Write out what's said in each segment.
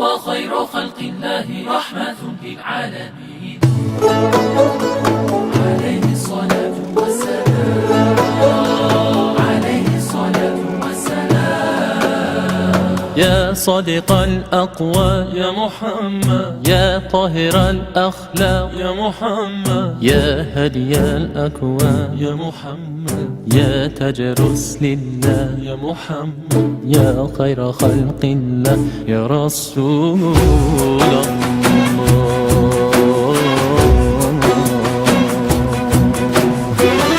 هو خير خلق الله رحمة للعالمين. عليه الصلاة والسلام، عليه الصلاة والسلام. يا صادق الأقوال يا محمد، يا طاهر الأخلاق يا محمد، يا هدي الأكوان يا محمد، يا تجرس لله يا محمد، يا خير خلق الله يا رسول الله.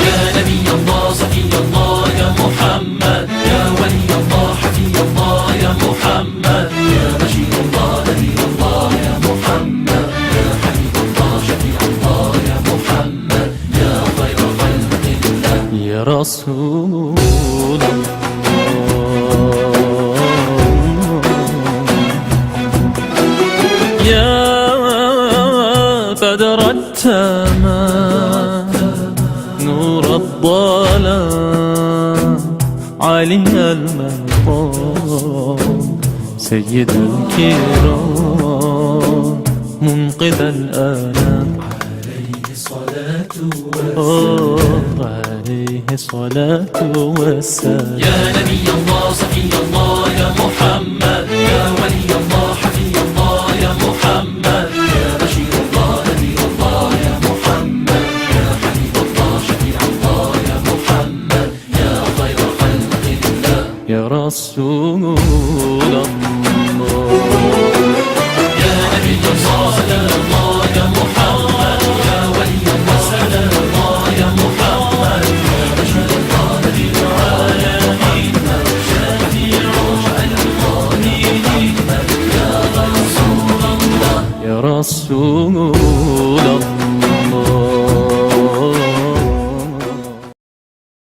يا نبي الله صفي الله يا محمد، يا ولي الله حفي الله يا محمد، يا بشير الله نذير الله يا محمد، يا حبيب الله شفيع الله يا محمد، يا خير خلق الله يا رسول الله. يا بدر التمام نور الظلام علي المقام سيد الكرام منقذ الآلام عليه الصلاة عليه الصلاة والسلام. يا نبي الله صفي الله يا محمد، يا ولي الله حفي الله يا محمد، يا بشير الله نذير الله يا محمد، يا حبيب الله شفيع الله يا محمد، يا خير خلق الله يا رسول الله. يا نبي الله سلام الله يا محمد، يا ولي الله سلام الله يا محمد، يا بشير الله نذير الله يا محمد، شفيع الله يا رسول الله.